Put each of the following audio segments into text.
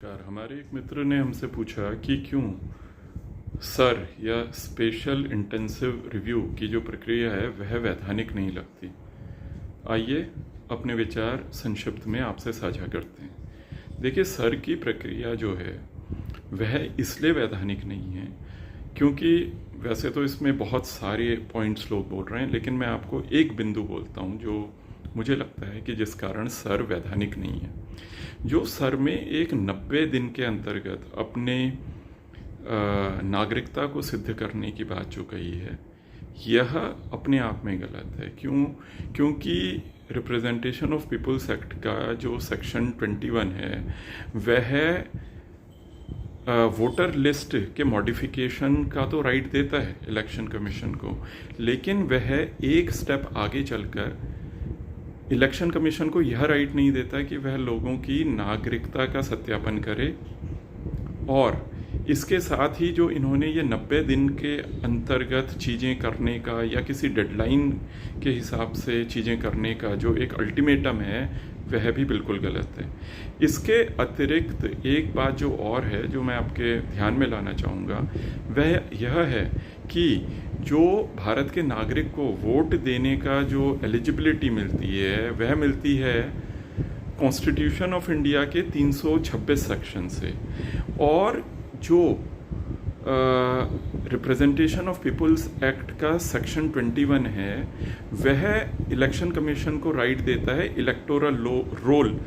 नमस्कार। हमारे एक मित्र ने हमसे पूछा कि क्यों सर या स्पेशल इंटेंसिव रिव्यू की जो प्रक्रिया है वह वैधानिक नहीं लगती। आइए अपने विचार संक्षिप्त में आपसे साझा करते हैं। देखिए, सर की प्रक्रिया जो है वह इसलिए वैधानिक नहीं है क्योंकि वैसे तो इसमें बहुत सारे पॉइंट्स लोग बोल रहे हैं, लेकिन मैं आपको एक बिंदु बोलता हूँ जो मुझे लगता है कि जिस कारण सर वैधानिक नहीं है। जो सर में एक 90 दिन के अंतर्गत अपने नागरिकता को सिद्ध करने की बात जो कही है, यह अपने आप में गलत है। क्योंकि रिप्रेजेंटेशन ऑफ पीपल्स एक्ट का जो सेक्शन 21 है वह वोटर लिस्ट के मॉडिफिकेशन का तो राइट देता है इलेक्शन कमीशन को, लेकिन वह एक स्टेप आगे चलकर इलेक्शन कमीशन को यह राइट नहीं देता कि वह लोगों की नागरिकता का सत्यापन करे। और इसके साथ ही जो इन्होंने ये 90 दिन के अंतर्गत चीज़ें करने का या किसी डेडलाइन के हिसाब से चीज़ें करने का जो एक अल्टीमेटम है वह भी बिल्कुल गलत है। इसके अतिरिक्त एक बात जो और है जो मैं आपके ध्यान में लाना चाहूँगा वह यह है कि जो भारत के नागरिक को वोट देने का जो एलिजिबिलिटी मिलती है वह मिलती है कॉन्स्टिट्यूशन ऑफ इंडिया के 326 सेक्शन से, और जो रिप्रेजेंटेशन ऑफ पीपल्स एक्ट का सेक्शन 21 है वह इलेक्शन कमीशन को राइट देता है इलेक्टोरल रोल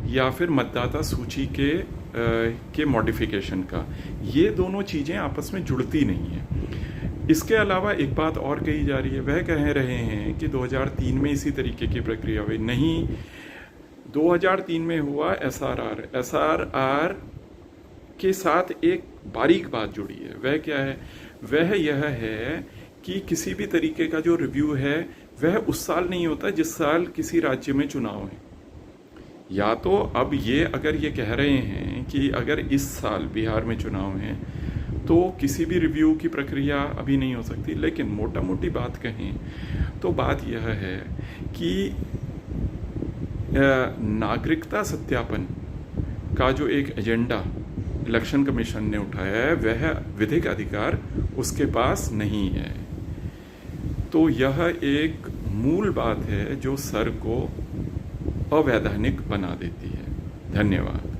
या फिर मतदाता सूची के मॉडिफिकेशन का। ये दोनों चीज़ें आपस में जुड़ती नहीं है। इसके अलावा एक बात और कही जा रही है, वह कह रहे हैं कि 2003 में इसी तरीके की प्रक्रिया हुई। नहीं, 2003 में हुआ एसआरआर के साथ एक बारीक बात जुड़ी है। वह क्या है? वह यह है कि किसी भी तरीके का जो रिव्यू है वह उस साल नहीं होता जिस साल किसी राज्य में चुनाव है। या तो अब ये अगर ये कह रहे हैं कि अगर इस साल बिहार में चुनाव है तो किसी भी रिव्यू की प्रक्रिया अभी नहीं हो सकती, लेकिन मोटा मोटी बात कहें तो बात यह है कि नागरिकता सत्यापन का जो एक एजेंडा इलेक्शन कमीशन ने उठाया है वह विधिक अधिकार उसके पास नहीं है। तो यह एक मूल बात है जो सर को अवैधानिक बना देती है। धन्यवाद।